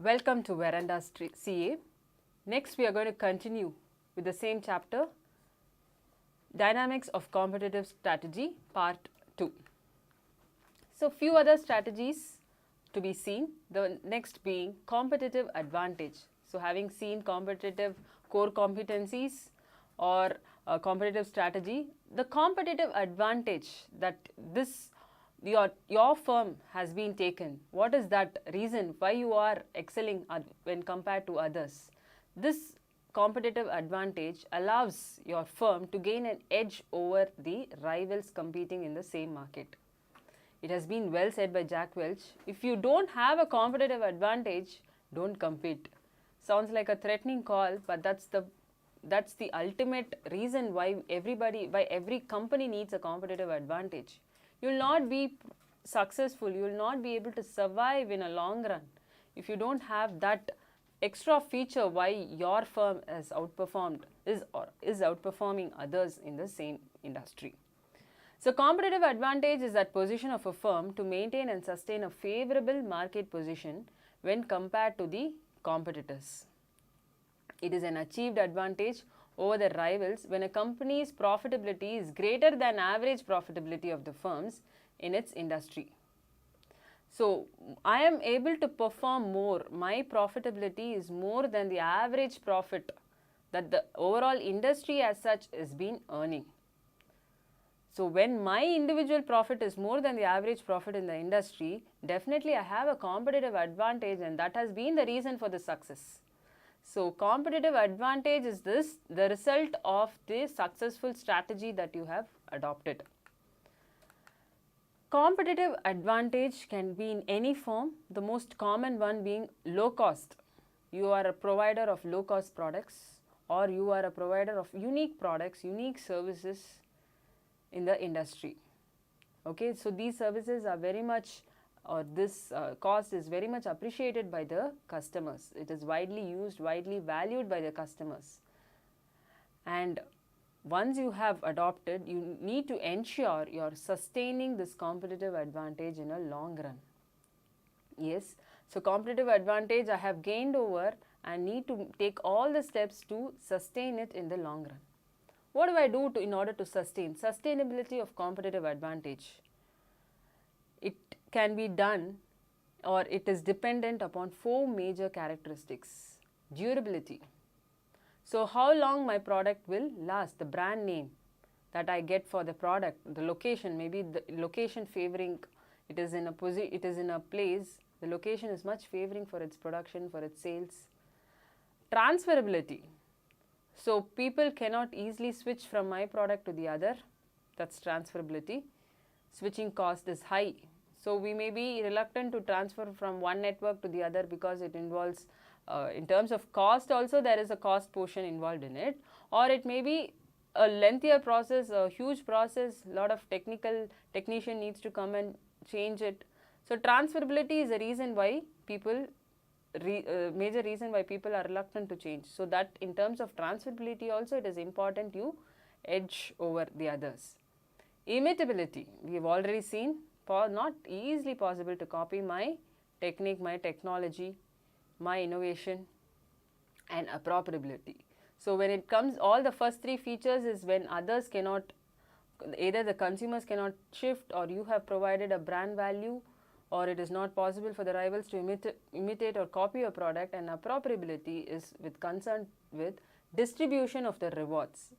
Welcome to Veranda CA. Next we are going to continue with the same chapter, Dynamics of Competitive Strategy Part 2. So few other strategies to be seen, the next being competitive advantage. So having seen competitive core competencies or competitive strategy, the competitive advantage that your firm has been taken, what is that reason why you are excelling when compared to others? This competitive advantage allows your firm to gain an edge over the rivals competing in the same market. It has been well said by Jack Welch, if you don't have a competitive advantage, don't compete. Sounds like a threatening call, but that's the ultimate reason why every company needs a competitive advantage. You will not be successful, you will not be able to survive in a long run if you don't have that extra feature why your firm is outperforming others in the same industry. So competitive advantage is that position of a firm to maintain and sustain a favorable market position when compared to the competitors. It is an achieved advantage over the rivals when a company's profitability is greater than average profitability of the firms in its industry. So I am able to perform more, my profitability is more than the average profit that the overall industry as such is been earning. So when my individual profit is more than the average profit in the industry, definitely I have a competitive advantage, and that has been the reason for the success. So competitive advantage is the result of the successful strategy that you have adopted. Competitive advantage can be in any form, the most common one being low cost. You are a provider of low cost products, or you are a provider of unique products, unique services in the industry. Okay, so these services are very much, or this cost is very much appreciated by the customers. It is widely used, widely valued by the customers. And once you have adopted, you need to ensure you are sustaining this competitive advantage in a long run. Yes, so competitive advantage I have gained over and need to take all the steps to sustain it in the long run. What do I do in order to sustain? Sustainability of competitive advantage. It can be done, or it is dependent upon 4 major characteristics. Durability. So how long my product will last, the brand name that I get for the product, the location, maybe the location favoring, it is in a place, the location is much favoring for its production, for its sales. Transferability. So people cannot easily switch from my product to the other, that's transferability. Switching cost is high. So we may be reluctant to transfer from one network to the other because it involves, in terms of cost also, there is a cost portion involved in it, or it may be a lengthier process, a huge process, a lot of technician needs to come and change it. So transferability is a reason why major reason why people are reluctant to change. So that in terms of transferability also, it is important you edge over the others. Imitability, we have already seen, not easily possible to copy my technique, my technology, my innovation, and appropriability. So when it comes, all the first 3 features is when others cannot, either the consumers cannot shift, or you have provided a brand value, or it is not possible for the rivals to imitate or copy your product. And appropriability is with concern with distribution of the rewards.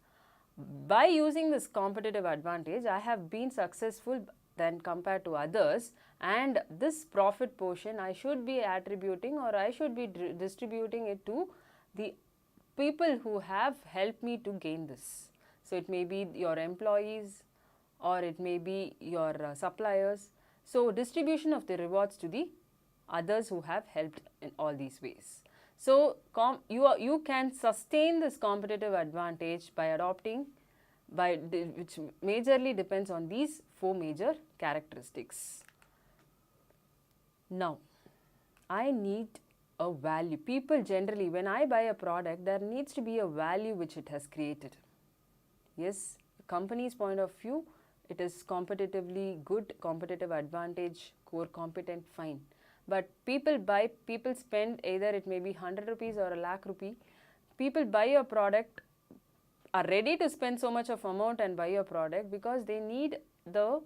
By using this competitive advantage, I have been successful than compared to others, and this profit portion I should be attributing, or I should be distributing it to the people who have helped me to gain this. So it may be your employees, or it may be your suppliers. So distribution of the rewards to the others who have helped in all these ways. So you can sustain this competitive advantage by adopting, which majorly depends on these 4 major characteristics. Now, I need a value. People generally, when I buy a product, there needs to be a value which it has created. Yes, the company's point of view, it is competitively good, competitive advantage, core competent, fine. but people buy, people spend, either it may be 100 rupees or a lakh rupee. People buy your product, are ready to spend so much of amount and buy your product because they need the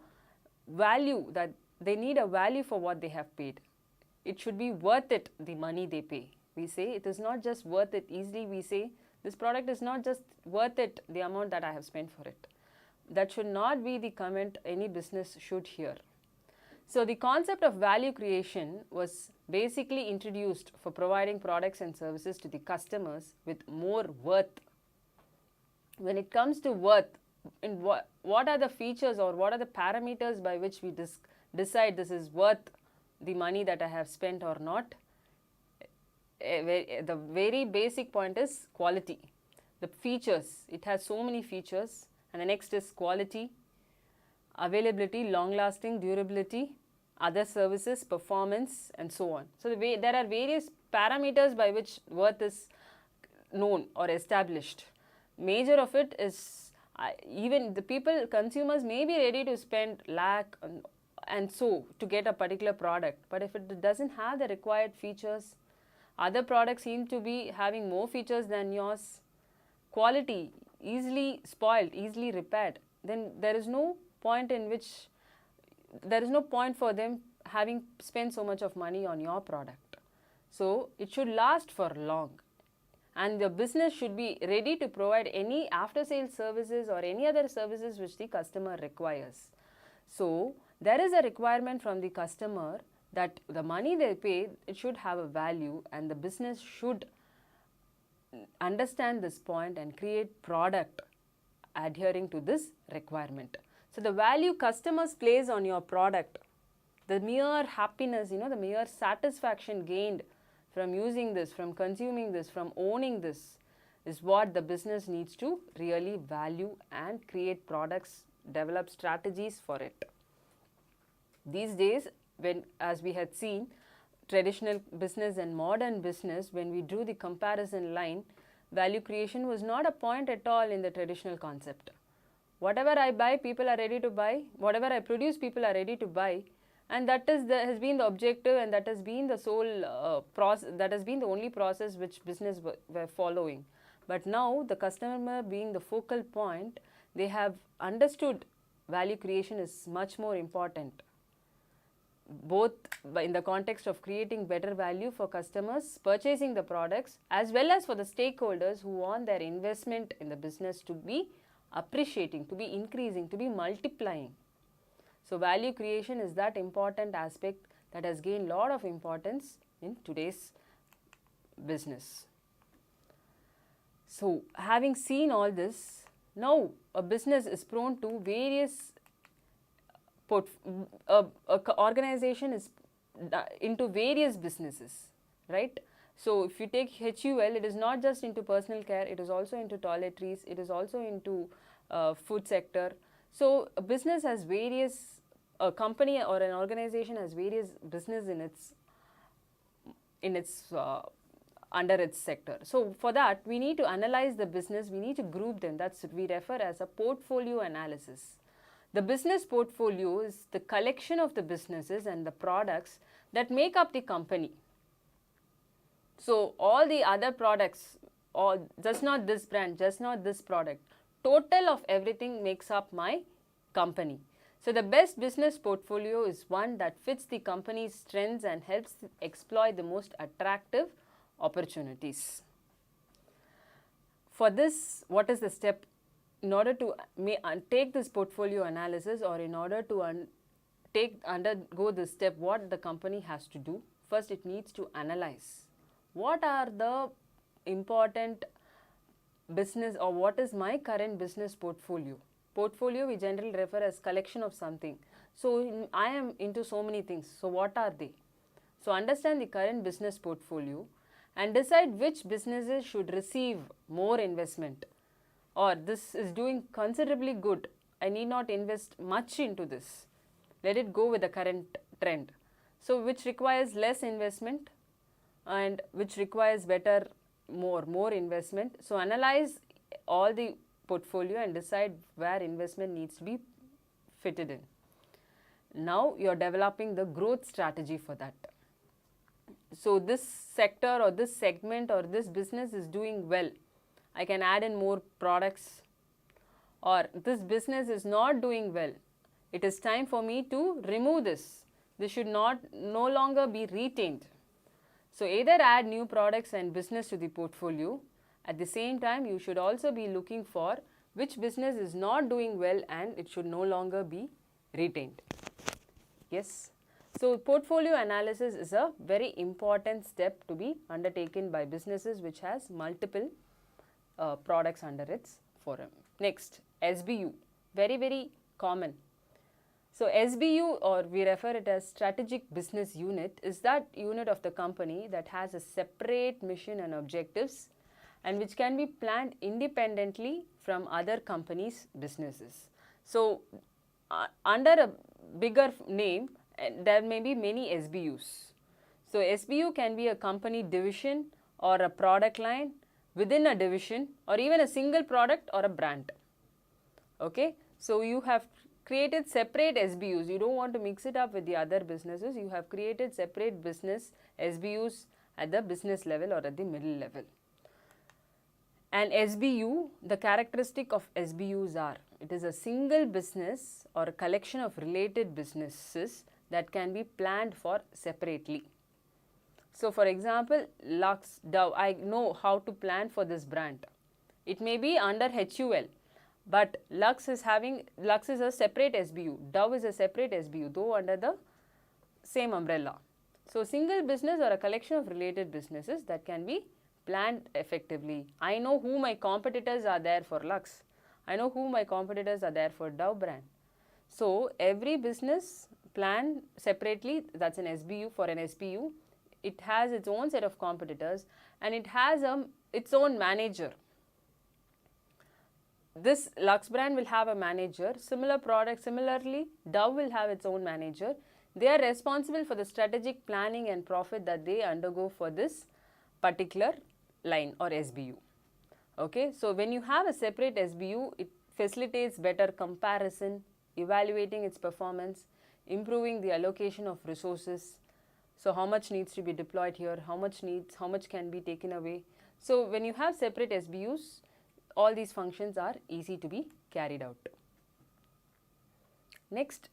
value, that they need a value for what they have paid. It should be worth it, the money they pay. We say it is not just worth it easily. We say this product is not just worth it, the amount that I have spent for it. That should not be the comment any business should hear. So the concept of value creation was basically introduced for providing products and services to the customers with more worth. When it comes to worth, in what are the features or what are the parameters by which we decide this is worth the money that I have spent or not? The very basic point is quality. The features, it has so many features, and the next is quality, availability, long lasting, durability, other services, performance, and so on. So there are various parameters by which worth is known or established. Major of it is even the people, consumers may be ready to spend lakh and so to get a particular product, but if it doesn't have the required features, other products seem to be having more features than yours, quality easily spoiled, easily repaired, then there is no point for them having spent so much of money on your product. So it should last for long, and the business should be ready to provide any after sales services or any other services which the customer requires. So there is a requirement from the customer that the money they pay, it should have a value, and the business should understand this point and create product adhering to this requirement. So the value customers place on your product, the mere happiness, the mere satisfaction gained from using this, from consuming this, from owning this, is what the business needs to really value and create products, develop strategies for it. These days, as we had seen, traditional business and modern business, when we drew the comparison line, value creation was not a point at all in the traditional concept. Whatever I buy, people are ready to buy. Whatever I produce, people are ready to buy. And that has been the objective, and that has been the sole process, that has been the only process which business were following. But now, the customer being the focal point, they have understood value creation is much more important, both in the context of creating better value for customers purchasing the products, as well as for the stakeholders who want their investment in the business to be appreciating, to be increasing, to be multiplying. So value creation is that important aspect that has gained a lot of importance in today's business. So having seen all this, now a business is prone to various organization is into various businesses, right? So if you take HUL, it is not just into personal care, it is also into toiletries, it is also into food sector. So a business has various, a company or an organization has various business in its under its sector. So for that, we need to analyze the business, we need to group them. That's what we refer as a portfolio analysis. The business portfolio is the collection of the businesses and the products that make up the company. So all the other products, or just not this brand, just not this product, total of everything makes up my company. So the best business portfolio is one that fits the company's strengths and helps exploit the most attractive opportunities. For this, what is the step? In order to take this portfolio analysis, or in order to undergo this step, what the company has to do? First, it needs to analyze what are the important business, or what is my current business portfolio. Portfolio we generally refer as collection of something. So I am into so many things. So what are they? So understand the current business portfolio and decide which businesses should receive more investment, or this is doing considerably good, I need not invest much into this, let it go with the current trend. So which requires less investment and which requires more investment. So analyze all the portfolio and decide where investment needs to be fitted in. Now you are developing the growth strategy for that. so this sector or this segment or this business is doing well, I can add in more products, or this business is not doing well, it is time for me to remove this. This should no longer be retained. So either add new products and business to the portfolio. At the same time, you should also be looking for which business is not doing well and it should no longer be retained. Yes. So portfolio analysis is a very important step to be undertaken by businesses which has multiple products under its forum. Next, SBU, very common. So SBU, or we refer it as strategic business unit, is that unit of the company that has a separate mission and objectives and which can be planned independently from other companies' businesses. So under a bigger name, there may be many SBUs. So SBU can be a company division or a product line within a division, or even a single product or a brand. Okay, so you have created separate SBUs. You don't want to mix it up with the other businesses. You have created separate business SBUs at the business level or at the middle level. And SBU, the characteristic of SBUs are, it is a single business or a collection of related businesses that can be planned for separately. So for example, Lux, Dove, I know how to plan for this brand. It may be under HUL, but Lux is a separate SBU, Dove is a separate SBU, though under the same umbrella. So single business or a collection of related businesses that can be planned effectively. I know who my competitors are there for Lux. I know who my competitors are there for Dove brand. So every business planned separately, that's an SBU. For an SBU, it has its own set of competitors and it has its own manager. This Lux brand will have a manager. Similar product, similarly, Dove will have its own manager. They are responsible for the strategic planning and profit that they undergo for this particular line or SBU. Okay, so when you have a separate SBU, it facilitates better comparison, evaluating its performance, improving the allocation of resources. So how much needs to be deployed here, how much can be taken away. So when you have separate SBUs, all these functions are easy to be carried out. Next,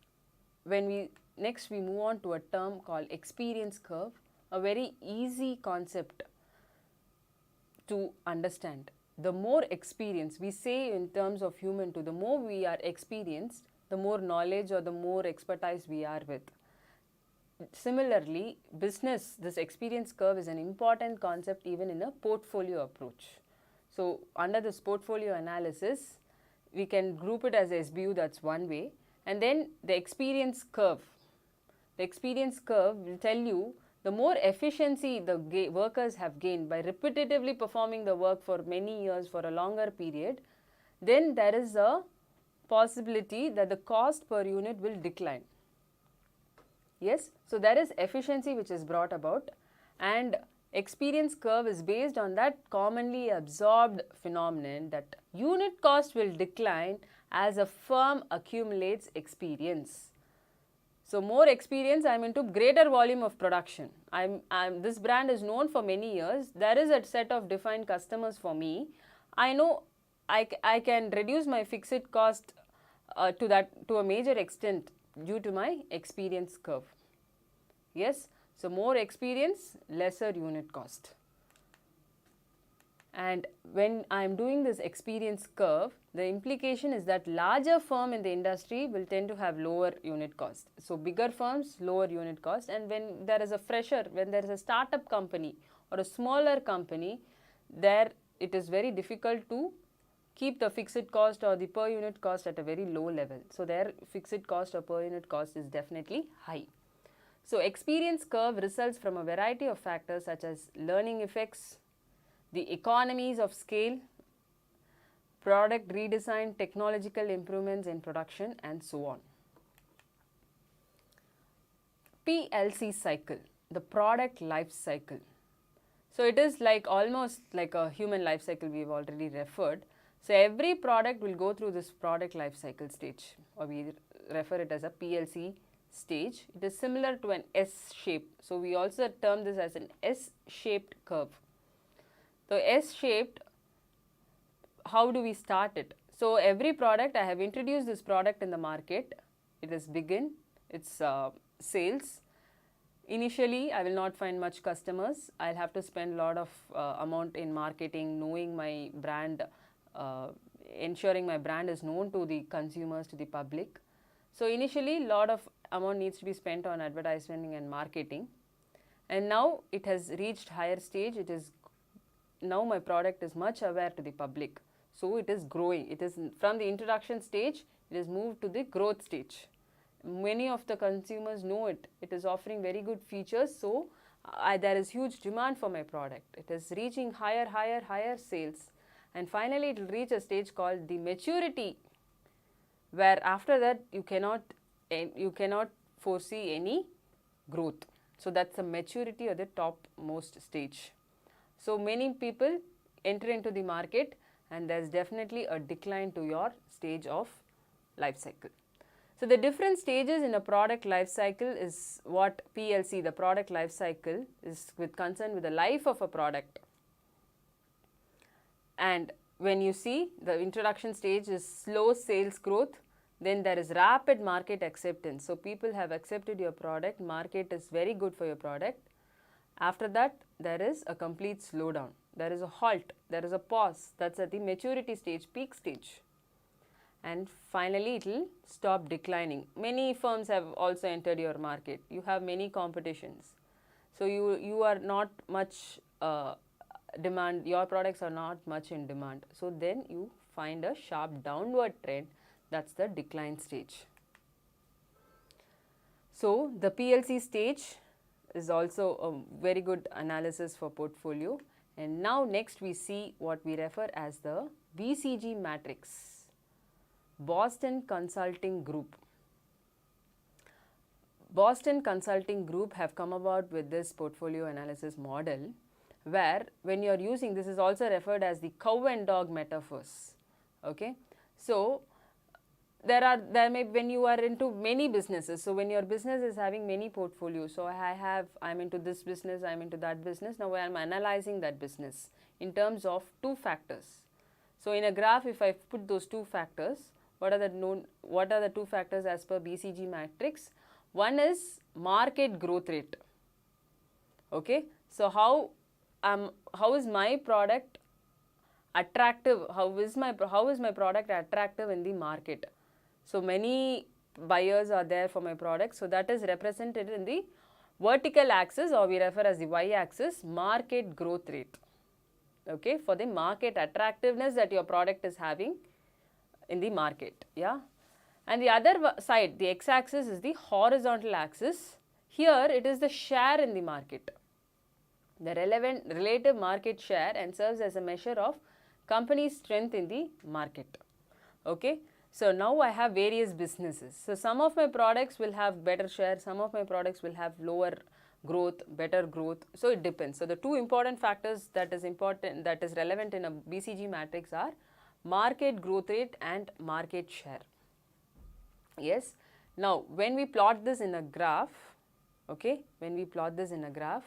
we move on to a term called experience curve, a very easy concept to understand. The more experience, we say in terms of human too, the more we are experienced, the more knowledge or the more expertise we are with. Similarly, business, this experience curve is an important concept even in a portfolio approach. So under this portfolio analysis, we can group it as SBU, that's one way, and then the experience curve. The experience curve will tell you the more efficiency the workers have gained by repetitively performing the work for many years for a longer period, then there is a possibility that the cost per unit will decline. Yes, so there is efficiency which is brought about, and experience curve is based on that commonly absorbed phenomenon that unit cost will decline as a firm accumulates experience. So more experience, I am into greater volume of production. This brand is known for many years. There is a set of defined customers for me. I know I can reduce my fixed cost to a major extent due to my experience curve. Yes, so more experience, lesser unit cost. And when I am doing this experience curve, the implication is that larger firm in the industry will tend to have lower unit cost. So bigger firms, lower unit cost, and when there is a fresher, when there is a startup company or a smaller company, there it is very difficult to keep the fixed cost or the per unit cost at a very low level. So their fixed cost or per unit cost is definitely high. So experience curve results from a variety of factors such as learning effects, the economies of scale, product redesign, technological improvements in production, and so on. PLC cycle, the product life cycle. So it is like almost like a human life cycle we have already referred. So every product will go through this product life cycle stage, or we refer it as a PLC stage. It is similar to an S shape. So we also term this as an S-shaped curve. So S-shaped, how do we start it? So every product, I have introduced this product in the market. It is begin, it's sales. Initially, I will not find much customers. I'll have to spend a lot of amount in marketing, knowing my brand, ensuring my brand is known to the consumers, to the public. So initially, lot of amount needs to be spent on advertising and marketing. And now it has reached higher stage. It is now my product is much aware to the public. So it is growing. It is from the introduction stage, it is moved to the growth stage. Many of the consumers know it. It is offering very good features. So there is huge demand for my product. It is reaching higher sales. And finally, it will reach a stage called the maturity, where after that you cannot foresee any growth. So that's the maturity or the topmost stage. So many people enter into the market and there's definitely a decline to your stage of life cycle. So the different stages in a product life cycle is what PLC, the product life cycle, is with concern with the life of a product. And when you see the introduction stage is slow sales growth, then there is rapid market acceptance. So people have accepted your product, market is very good for your product. After that, there is a complete slowdown. There is a halt, there is a pause. That's at the maturity stage, peak stage. And finally, it will stop declining. Many firms have also entered your market. You have many competitions. So you are not much demand, your products are not much in demand. So then you find a sharp downward trend. That's the decline stage. So the PLC stage is also a very good analysis for portfolio. And now next we see what we refer as the BCG matrix, Boston Consulting Group. Boston Consulting Group have come about with this portfolio analysis model, where when you are using, this is also referred as the cow and dog metaphors. Okay, so when you are into many businesses, so when your business is having many portfolios, so I'm into this business, I'm into that business, now I am analyzing that business in terms of two factors. So in a graph, if I put those two factors, what are the two factors as per BCG matrix? One is market growth rate. Okay, so how is my product attractive? How is my product attractive in the market? So many buyers are there for my product. So that is represented in the vertical axis, or we refer as the y-axis, market growth rate. Okay, for the market attractiveness that your product is having in the market. Yeah, and the other side, the x-axis, is the horizontal axis. Here it is the share in the market, the relative market share, and serves as a measure of company's strength in the market. Okay, so now I have various businesses. So some of my products will have better share, some of my products will have lower growth, better growth. So it depends. So the two important factors that is relevant in a BCG matrix are market growth rate and market share. Yes. Now when we plot this in a graph, okay, when we plot this in a graph,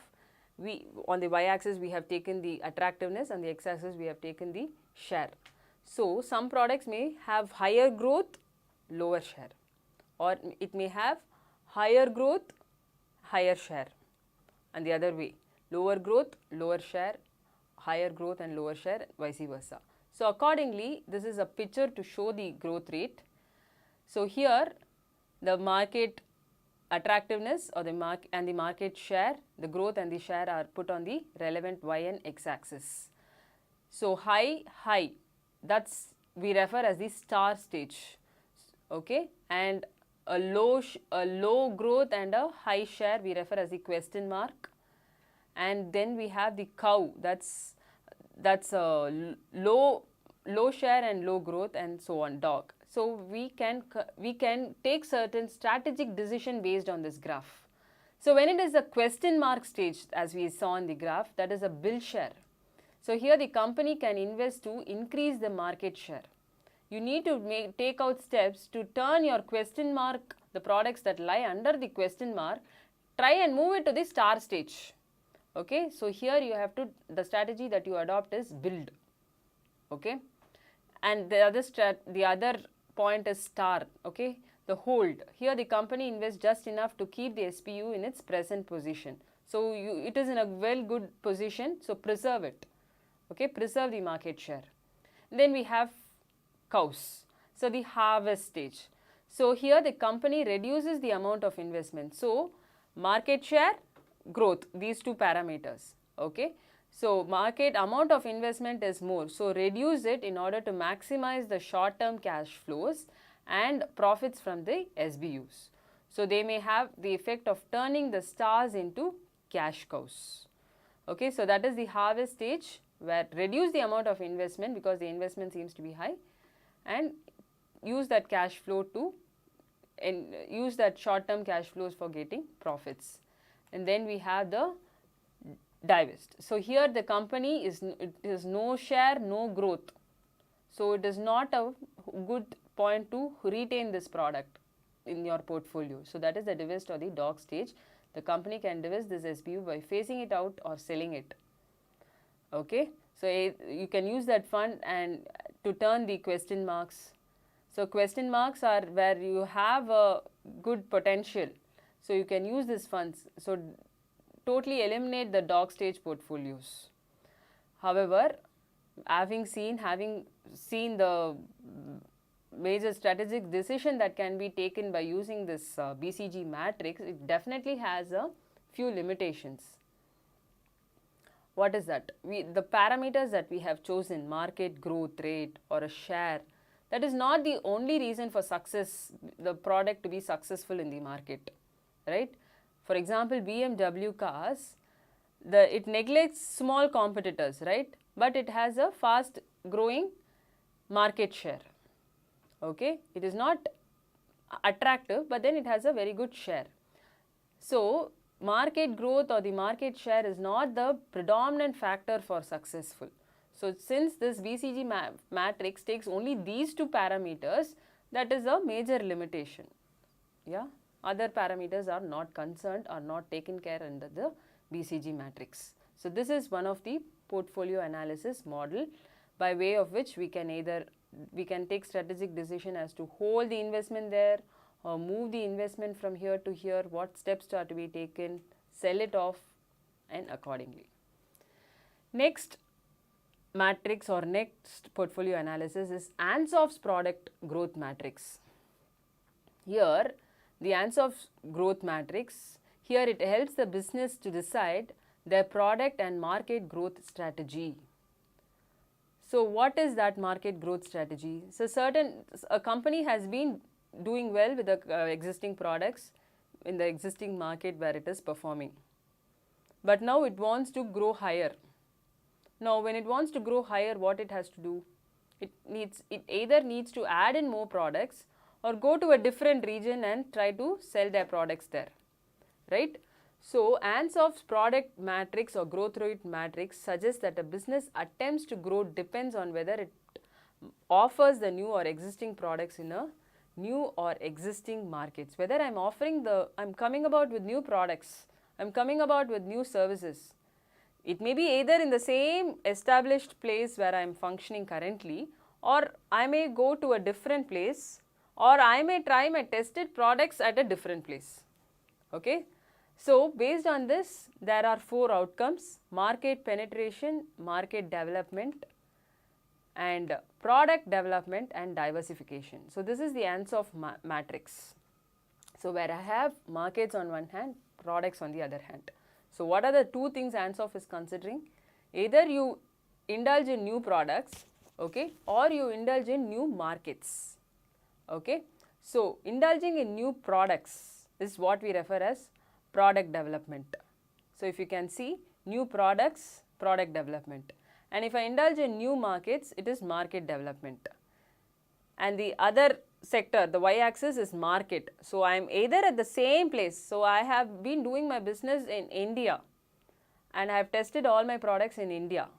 on the y-axis we have taken the attractiveness, and the x-axis we have taken the share. So some products may have higher growth, lower share, or it may have higher growth, higher share, and the other way, lower growth, lower share, higher growth and lower share, vice versa. So accordingly, this is a picture to show the growth rate. So here the market attractiveness or the market share, the growth and the share are put on the relevant y and x axis. So high, that's we refer as the star stage. Okay, and a low growth and a high share we refer as the question mark. And then we have the cow, that's a low share and low growth, and so on, dog. So we can take certain strategic decision based on this graph. So when it is a question mark stage, as we saw in the graph, that is a bill share. So here the company can invest to increase the market share. You need to take out steps to turn your question mark the products that lie under the question mark, try and move it to the star stage. Okay, so here you have to, the strategy that you adopt is build. Okay, and the other point is star. Okay, the hold. Here the company invests just enough to keep the SPU in its present position. So it is in a well good position, so preserve it. Okay, preserve the market share. Then we have cows. So the harvest stage. So here the company reduces the amount of investment. So market share, growth, these two parameters. Okay, so market amount of investment is more, so reduce it in order to maximize the short term cash flows and profits from the SBUs. So they may have the effect of turning the stars into cash cows. Okay, so that is the harvest stage, where reduce the amount of investment because the investment seems to be high, and use that cash flow to, and use that short term cash flows for getting profits. And then we have the divest. So here the company is no share, no growth. So it is not a good point to retain this product in your portfolio. So that is the divest or the dog stage. The company can divest this SBU by phasing it out or selling it. Okay, so you can use that fund and to turn the question marks. So question marks are where you have a good potential. So you can use these funds. So totally eliminate the dog stage portfolios. However, having seen the major strategic decision that can be taken by using this BCG matrix, it definitely has a few limitations. What is that? The parameters that we have chosen, market growth rate or a share, that is not the only reason for success, the product to be successful in the market, right? For example, BMW cars, it neglects small competitors, right? But it has a fast growing market share. Okay, it is not attractive, but then it has a very good share. So market growth or the market share is not the predominant factor for successful. So since this BCG matrix takes only these two parameters, that is a major limitation. Yeah, other parameters are not concerned, are not taken care under the BCG matrix. So this is one of the portfolio analysis model by way of which we can take strategic decision as to hold the investment there or move the investment from here to here, what steps are to be taken, sell it off, and accordingly. Next matrix or next portfolio analysis is Ansof's product growth matrix. Here the Ansof's growth matrix, here it helps the business to decide their product and market growth strategy. So what is that market growth strategy? So a company has been doing well with the existing products in the existing market where it is performing, but now it wants to grow higher. Now when it wants to grow higher, what it has to do? It either needs to add in more products or go to a different region and try to sell their products there, right? So Ansof's product matrix or growth rate matrix suggests that a business attempts to grow depends on whether it offers the new or existing products in a new or existing markets. Whether I'm coming about with new products, I'm coming about with new services. It may be either in the same established place where I am functioning currently, or I may go to a different place, or I may try my tested products at a different place. Okay. So based on this, there are 4 outcomes: market penetration, market development, and product development and diversification. So this is the Ansoff matrix. So where I have markets on one hand, products on the other hand. So what are the 2 things Ansoff is considering? Either you indulge in new products, okay, or you indulge in new markets. Okay. So indulging in new products is what we refer as product development. So if you can see, new products, product development. And if I indulge in new markets, it is market development. And the other sector, the y-axis, is market. So I am either at the same place. So I have been doing my business in India and I have tested all my products in India.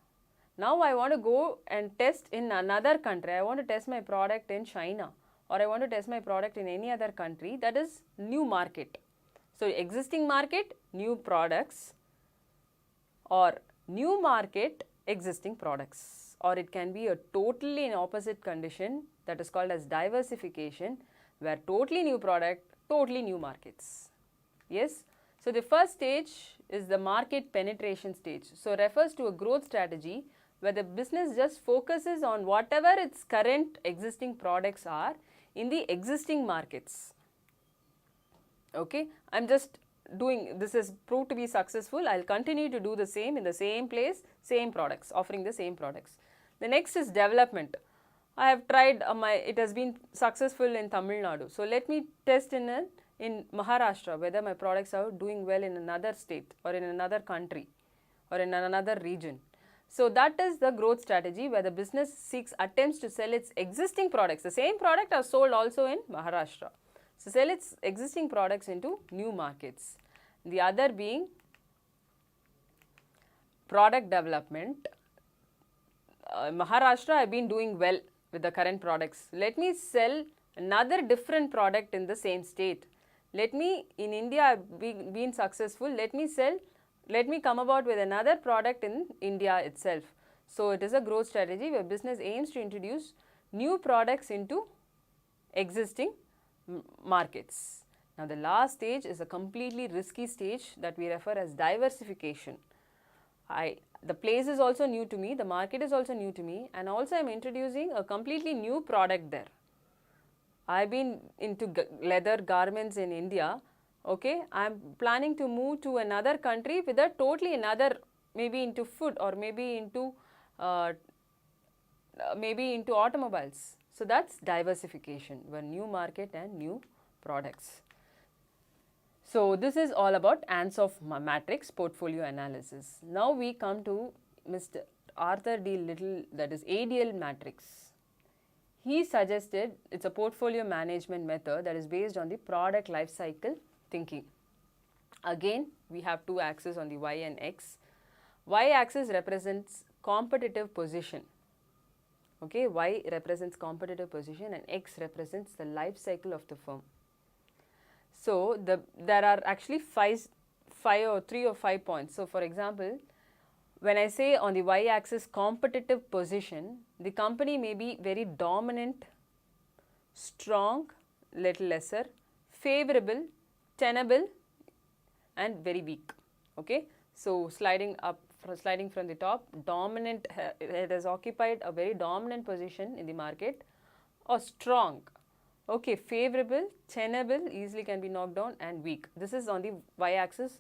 Now I want to go and test in another country. I want to test my product in China, or I want to test my product in any other country, that is new market. So, existing market, new products, or new market, existing products, or it can be a totally in opposite condition, that is called as diversification, where totally new product, totally new markets. Yes. So, the first stage is the market penetration stage. So, refers to a growth strategy where the business just focuses on whatever its current existing products are in the existing markets. Okay. I am just doing, this is proved to be successful, I will continue to do the same in the same place, same products, offering the same products. The next is development. I have tried it has been successful in Tamil Nadu. So, let me test in Maharashtra whether my products are doing well in another state or in another country or in another region. So, that is the growth strategy where the business attempts to sell its existing products. The same product are sold also in Maharashtra. So, sell its existing products into new markets. The other being product development. Maharashtra, I have been doing well with the current products. Let me sell another different product in the same state. Let me, in India, I have been successful. Let me come about with another product in India itself. So, it is a growth strategy where business aims to introduce new products into existing markets. Now, the last stage is a completely risky stage that we refer as diversification. The place is also new to me, the market is also new to me, and also I am introducing a completely new product there. I have been into leather garments in India, okay. I am planning to move to another country with a totally another, maybe into food or maybe into automobiles. So, that is diversification, where new market and new products. So, this is all about ANSOF matrix portfolio analysis. Now, we come to Mr. Arthur D. Little, that is ADL matrix. He suggested it is a portfolio management method that is based on the product life cycle thinking. Again, we have two axes on the Y and X. Y axis represents competitive position. Okay, Y represents competitive position and X represents the life cycle of the firm. So, there are actually three or five points. So, for example, when I say on the Y axis competitive position, the company may be very dominant, strong, little lesser, favorable, tenable and very weak. Okay. So, sliding from the top, dominant, it has occupied a very dominant position in the market, or strong. Okay, favorable, tenable, easily can be knocked down, and weak. This is on the Y axis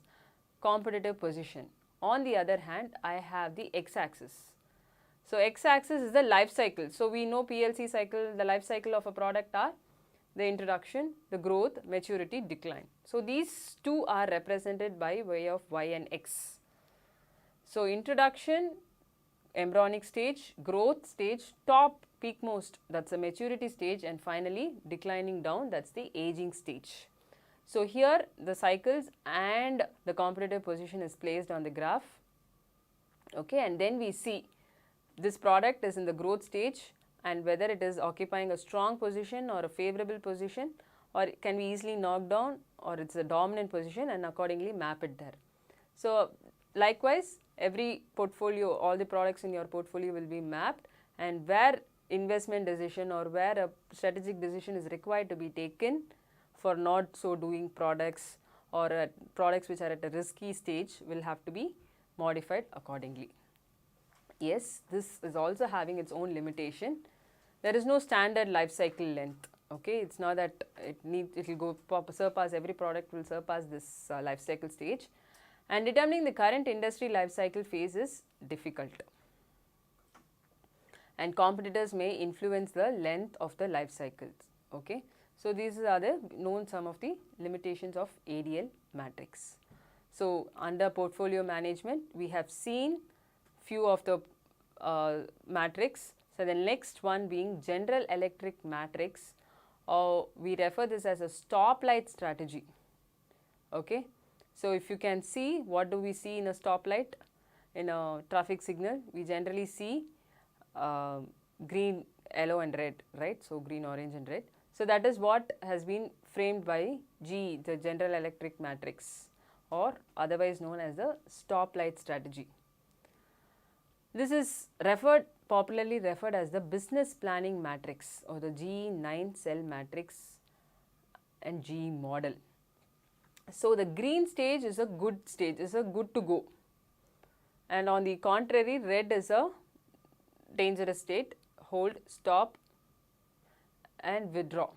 competitive position. On the other hand, I have the X axis. So, X axis is the life cycle. So, we know PLC cycle, the life cycle of a product are the introduction, the growth, maturity, decline. So, these two are represented by way of Y and X. So, introduction, embryonic stage, growth stage, top, peak most, that is the maturity stage, and finally declining down, that is the aging stage. So, here the cycles and the competitive position is placed on the graph, okay, and then we see this product is in the growth stage and whether it is occupying a strong position or a favorable position, or it can be easily knocked down, or it is a dominant position, and accordingly map it there. So, likewise, every portfolio, all the products in your portfolio will be mapped, and where investment decision or where a strategic decision is required to be taken for not so doing products or products which are at a risky stage will have to be modified accordingly. Yes, this is also having its own limitation. There is no standard life cycle length. Okay, it's not that it will go surpass, every product will surpass this life cycle stage, and determining the current industry life cycle phase is difficult, and competitors may influence the length of the life cycles. Okay. So, these are the known some of the limitations of ADL matrix. So, under portfolio management, we have seen few of the matrix. So, the next one being General Electric matrix, or we refer this as a stoplight strategy. Okay. So, if you can see, what do we see in a stoplight? In a traffic signal, we generally see green, yellow and red, right. So, green, orange and red. So that is what has been framed by GE, the General Electric matrix, or otherwise known as the stoplight strategy. This is popularly referred as the business planning matrix, or the GE 9 cell matrix and GE model. So the green stage is a good stage, is a good to go, and on the contrary, red is a dangerous state, hold, stop and withdraw.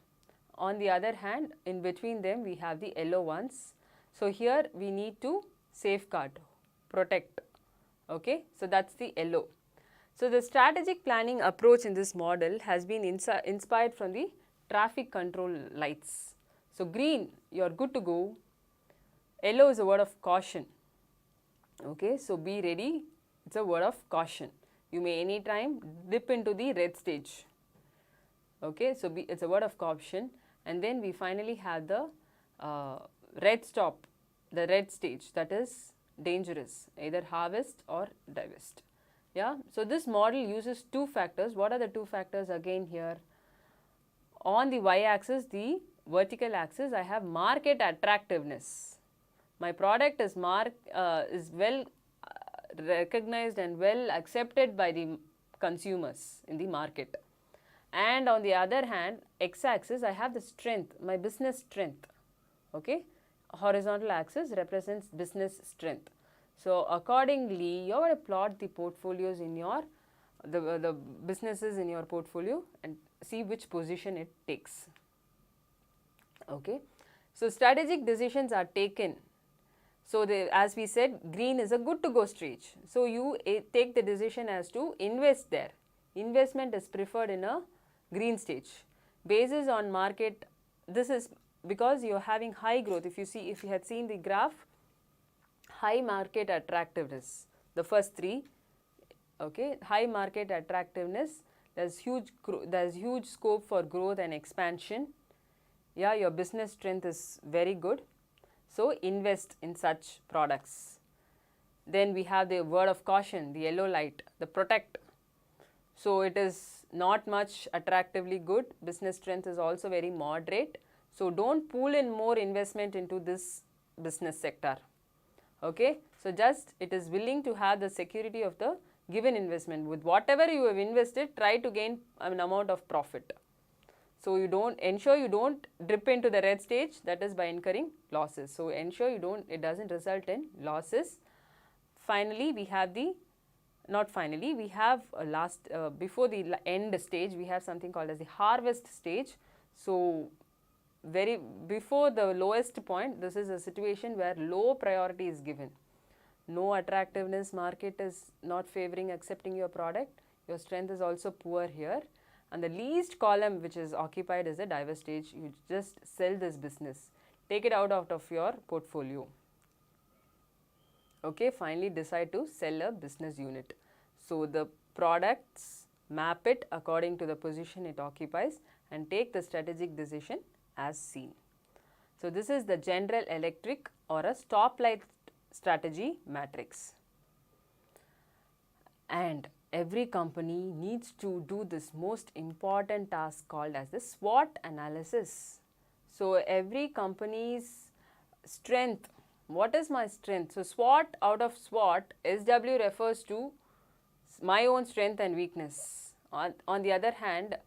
On the other hand, in between them we have the yellow ones. So here we need to safeguard, protect. Okay, so that's the yellow. So the strategic planning approach in this model has been inspired from the traffic control lights. So green, you're good to go. Yellow is a word of caution. Okay, so be ready, it's a word of caution. You may anytime dip into the red stage. Okay, so it's a word of caution, and then we finally have the red stop, the red stage, that is dangerous, either harvest or divest. Yeah, so this model uses two factors. What are the two factors again here? On the y-axis, the vertical axis, I have market attractiveness. My product is well recognized and well accepted by the consumers in the market. And on the other hand, x-axis, I have the strength, my business strength. Okay, horizontal axis represents business strength. So accordingly, you are going to plot the portfolios in your the businesses in your portfolio and see which position it takes. Okay, so strategic decisions are taken. So as we said, green is a good to go stage. So you take the decision as to invest there. Investment is preferred in a green stage. Basis on market, this is because you are having high growth. If you had seen the graph, high market attractiveness, the first three, okay, high market attractiveness, there's huge scope for growth and expansion. Yeah, your business strength is very good. So invest in such products. Then we have the word of caution, the yellow light, the protect. So it is not much attractively good. Business strength is also very moderate. So don't pool in more investment into this business sector. Okay, so just it is willing to have the security of the given investment. With whatever you have invested, try to gain an amount of profit. So ensure you don't dip into the red stage, that is by incurring losses. So ensure it doesn't result in losses. Finally, we have before the end stage, we have something called as the harvest stage. So before the lowest point, this is a situation where low priority is given. No attractiveness, market is not favoring accepting your product. Your strength is also poor here. And the least column which is occupied is the divest stage. You just sell this business. Take it out of your portfolio. Okay, finally decide to sell a business unit. So the products, map it according to the position it occupies and take the strategic decision as seen. So this is the General Electric or a stoplight strategy matrix. And every company needs to do this most important task called as the SWOT analysis. So every company's strength, what is my strength? So SWOT, out of SWOT, SW refers to my own strength and weakness. On the other hand,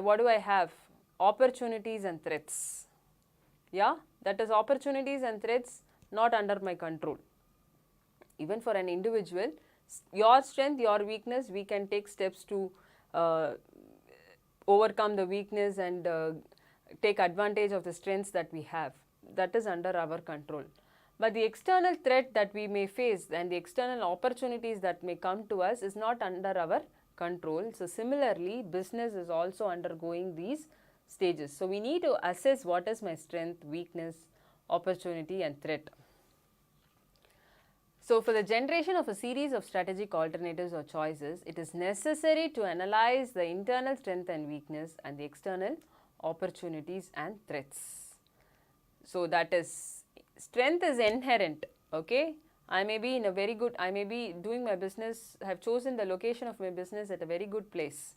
what do I have? Opportunities and threats. Yeah, that is opportunities and threats not under my control. Even for an individual, your strength, your weakness, we can take steps to overcome the weakness and take advantage of the strengths that we have. That is under our control. But the external threat that we may face and the external opportunities that may come to us is not under our control. So similarly, business is also undergoing these stages. So we need to assess what is my strength, weakness, opportunity and threat. So for the generation of a series of strategic alternatives or choices, it is necessary to analyze the internal strength and weakness and the external opportunities and threats. So that is, strength is inherent, okay. I may be doing my business, I have chosen the location of my business at a very good place,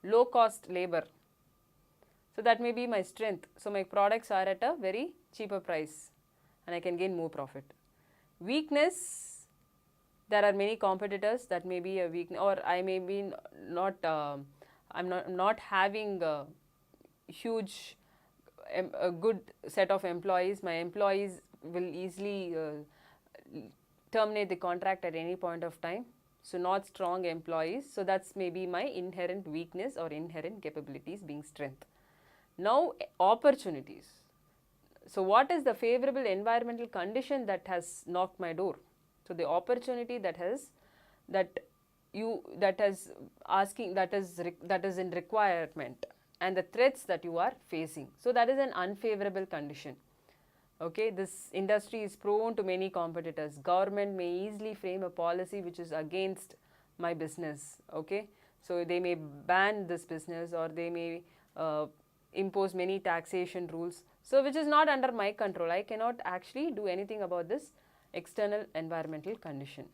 low cost labor. So that may be my strength. So my products are at a very cheaper price and I can gain more profit. Weakness, there are many competitors, that may be a weakness, or I may be not, I'm not having a huge, a good set of employees. My employees will easily terminate the contract at any point of time. So not strong employees. So that's maybe my inherent weakness or inherent capabilities being strength. Now opportunities. So what is the favorable environmental condition that has knocked my door? So the opportunity that is in requirement, and the threats that you are facing. So that is an unfavorable condition. Okay, this industry is prone to many competitors. Government may easily frame a policy which is against my business. Okay, so they may ban this business, or they may impose many taxation rules, so which is not under my control. I cannot actually do anything about this external environmental condition.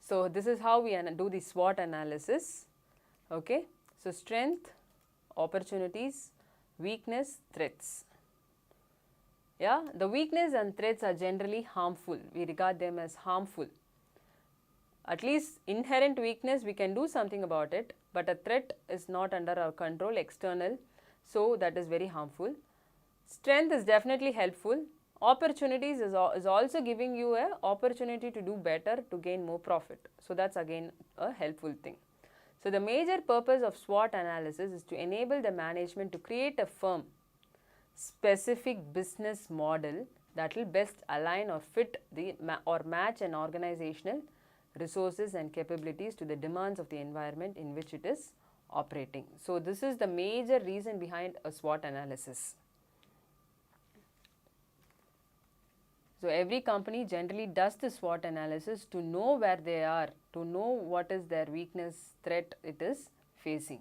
So this is how we do the SWOT analysis. Okay, so strength, opportunities, weakness, threats. Yeah, the weakness and threats are generally harmful. We regard them as harmful. At least inherent weakness, we can do something about it, but a threat is not under our control, external, so that is very harmful. Strength is definitely helpful. Opportunities is also giving you an opportunity to do better, to gain more profit. So that's again a helpful thing. So the major purpose of SWOT analysis is to enable the management to create a firm specific business model that will best align or fit or match an organizational resources and capabilities to the demands of the environment in which it is operating. So this is the major reason behind a SWOT analysis. So every company generally does the SWOT analysis to know where they are, to know what is their weakness, threat it is facing.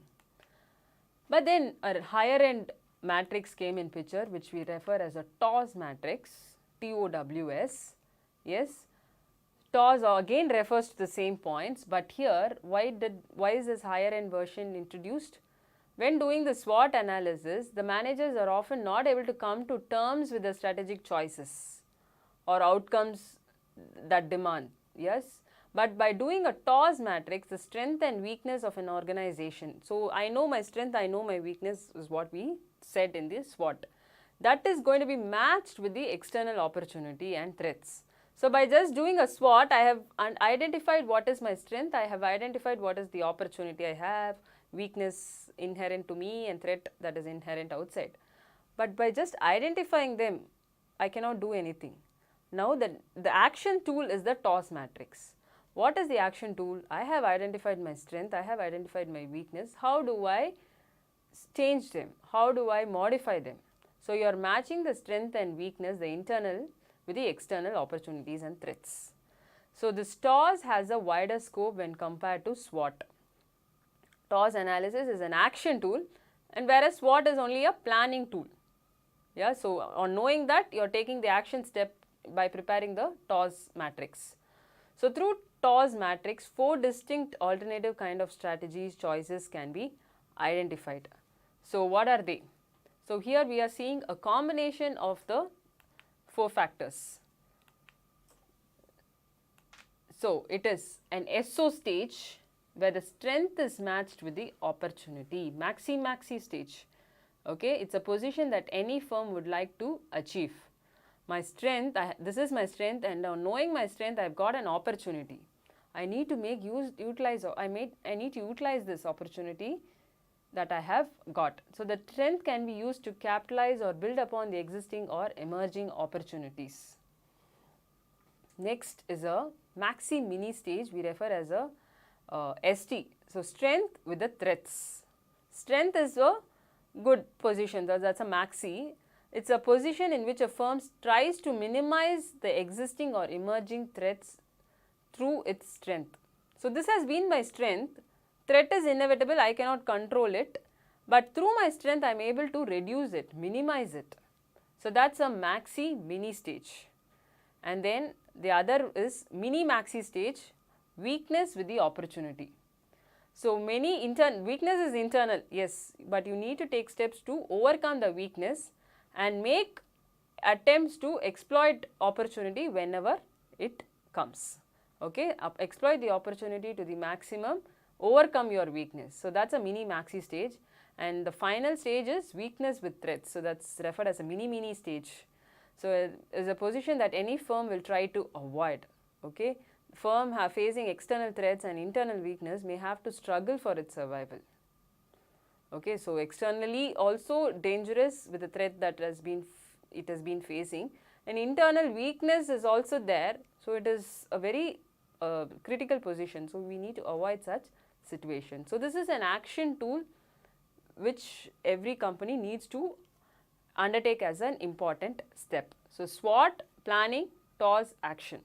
But then a higher end matrix came in picture, which we refer as a TOWS matrix, TOWS. Yes, TOWS again refers to the same points, but here why is this higher end version introduced? When doing the SWOT analysis, the managers are often not able to come to terms with the strategic choices or outcomes that demand. Yes, but by doing a TOWS matrix, the strength and weakness of an organization. So I know my strength, I know my weakness is what we said in this SWOT. That is going to be matched with the external opportunity and threats. So by just doing a SWOT, I have identified what is my strength, I have identified what is the opportunity I have, weakness inherent to me and threat that is inherent outside. But by just identifying them, I cannot do anything. Now the action tool is the TOWS matrix. What is the action tool? I have identified my strength, I have identified my weakness. How do I change them? How do I modify them? So you are matching the strength and weakness, the internal with the external opportunities and threats. So this TOWS has a wider scope when compared to SWOT. TOWS analysis is an action tool, and whereas SWOT is only a planning tool. Yeah, so on knowing that, you are taking the action step by preparing the TOWS matrix. So through TOWS matrix, 4 distinct alternative kind of strategies, choices can be identified. So what are they? So here we are seeing a combination of the 4 factors. So it is an SO stage where the strength is matched with the opportunity, maxi stage. Okay, it's a position that any firm would like to achieve. My strength, this is my strength, and now knowing my strength, I've got an opportunity. I need to I need to utilize this opportunity that I have got. So the strength can be used to capitalize or build upon the existing or emerging opportunities. Next is a maxi mini stage, we refer as a ST. So strength with the threats. Strength is a good position, that's a maxi. It's a position in which a firm tries to minimize the existing or emerging threats through its strength. So this has been my strength. Threat is inevitable, I cannot control it, but through my strength I am able to reduce it, minimize it. So that's a maxi mini stage. And then the other is mini maxi stage, weakness with the opportunity. So weakness is internal, yes, but you need to take steps to overcome the weakness and make attempts to exploit opportunity whenever it comes. Okay, exploit the opportunity to the maximum, overcome your weakness. So that's a mini maxi stage, and the final stage is weakness with threats. So that's referred as a mini stage. So it is a position that any firm will try to avoid. Okay, firm facing external threats and internal weakness may have to struggle for its survival. Okay, so externally also dangerous with the threat that it has been facing, and internal weakness is also there. So it is a very critical position. So we need to avoid such situations. So this is an action tool which every company needs to undertake as an important step. So SWOT, planning, TOS, action.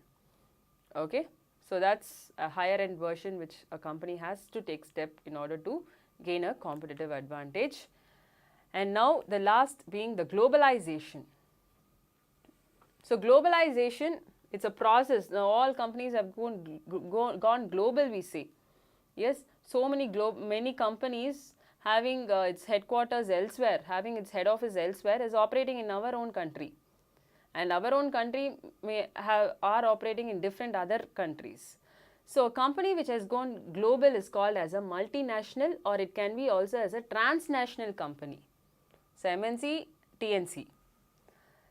Okay, so that's a higher end version which a company has to take step in order to gain a competitive advantage. And now the last being the globalization. So globalization, it's a process. Now all companies have gone global, we say. Yes, so many companies having its headquarters elsewhere, having its head office elsewhere, is operating in our own country. And our own country are operating in different other countries. So a company which has gone global is called as a multinational, or it can be also as a transnational company. So MNC, TNC.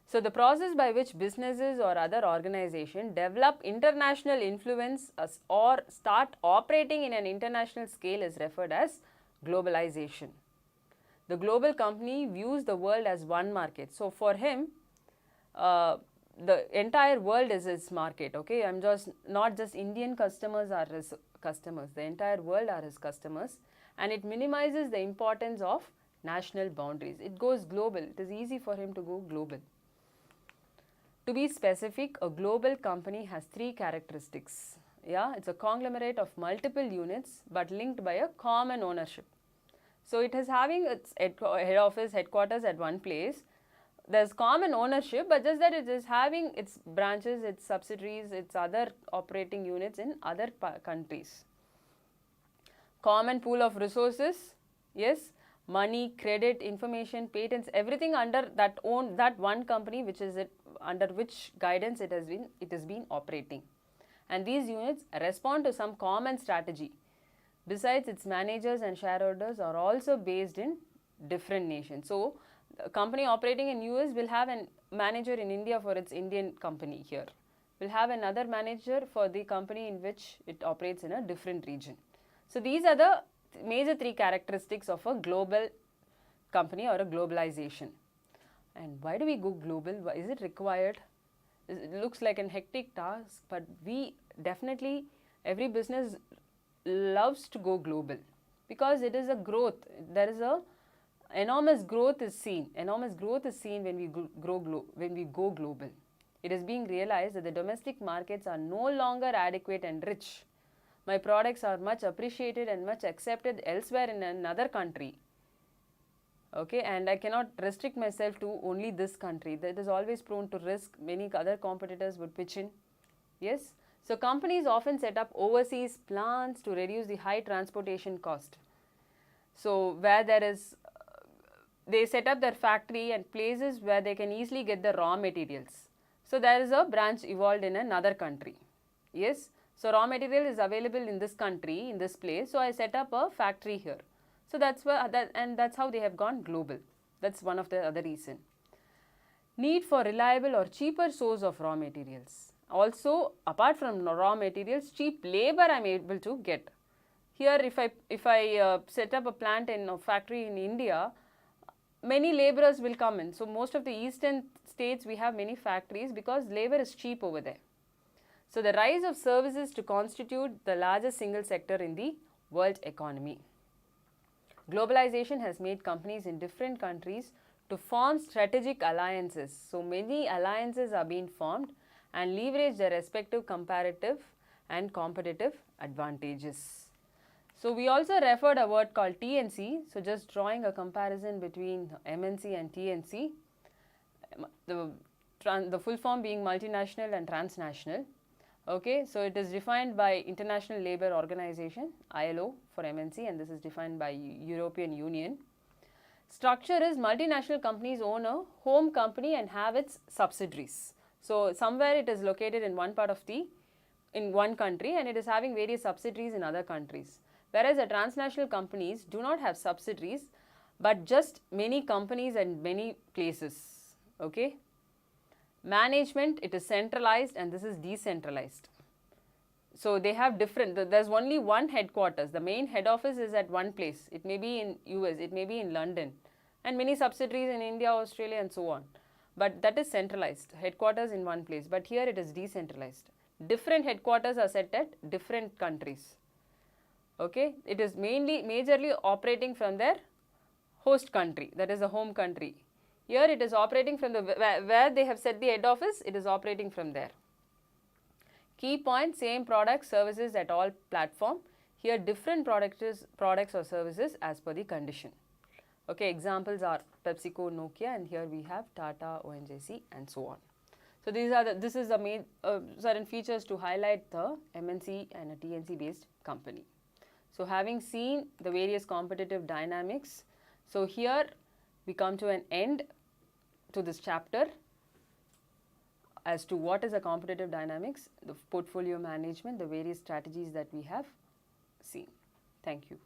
So the process by which businesses or other organizations develop international influence or start operating in an international scale is referred as globalization. The global company views the world as one market. So for him, the entire world is his market. Okay, not just Indian customers are his customers. The entire world are his customers, and it minimizes the importance of national boundaries. It goes global. It is easy for him to go global. To be specific, a global company has 3 characteristics. Yeah, it's a conglomerate of multiple units but linked by a common ownership. So it is having its head office, headquarters at one place. There's common ownership, but just that it is having its branches, its subsidiaries, its other operating units in other countries. Common pool of resources, yes, money, credit, information, patents, everything under that one company, which is under which guidance it has been operating. And these units respond to some common strategy. Besides, its managers and shareholders are also based in different nations. So a company operating in US will have a manager in India for its Indian company here. Will have another manager for the company in which it operates in a different region. So these are the major 3 characteristics of a global company or a globalization. And why do we go global? Why is it required? It looks like a hectic task, but every business loves to go global because it is a growth. There is a enormous growth is seen. Enormous growth is seen when we go global. It is being realized that the domestic markets are no longer adequate and rich. My products are much appreciated and much accepted elsewhere in another country. Okay, and I cannot restrict myself to only this country. That is always prone to risk. Many other competitors would pitch in. Yes. So companies often set up overseas plants to reduce the high transportation cost. So where they set up their factory and places where they can easily get the raw materials. So there is a branch evolved in another country. Yes. So raw material is available in this country, in this place. So I set up a factory here. So that's how they have gone global. That's one of the other reason. Need for reliable or cheaper source of raw materials. Also, apart from raw materials, cheap labor I am able to get. Here, if I set up a plant in a factory in India, many laborers will come in. So most of the eastern states we have many factories because labor is cheap over there. So the rise of services to constitute the largest single sector in the world economy. Globalization has made companies in different countries to form strategic alliances. So many alliances are being formed and leverage their respective comparative and competitive advantages. So we also referred a word called TNC. So just drawing a comparison between MNC and TNC, the full form being multinational and transnational. Okay, so it is defined by International Labour Organization, ILO for MNC, and this is defined by European Union. Structure is multinational companies own a home company and have its subsidiaries. So somewhere it is located in one part of in one country and it is having various subsidiaries in other countries. Whereas the transnational companies do not have subsidiaries but just many companies and many places. Okay. Management, it is centralized and this is decentralized. So they have different, there's only one headquarters. The main head office is at one place. It may be in US, it may be in London, and many subsidiaries in India, Australia and so on. But that is centralized, headquarters in one place. But here it is decentralized. Different headquarters are set at different countries. Okay, it is majorly operating from their host country, that is the home country. Here it is operating from where they have set the head office, it is operating from there. Key point, same products, services at all platform. Here different products or services as per the condition. Okay, examples are PepsiCo, Nokia, and here we have Tata, ONGC and so on. So this is the main certain features to highlight the MNC and a TNC based company. So having seen the various competitive dynamics, so here we come to an end to this chapter as to what is a competitive dynamics, the portfolio management, the various strategies that we have seen. Thank you.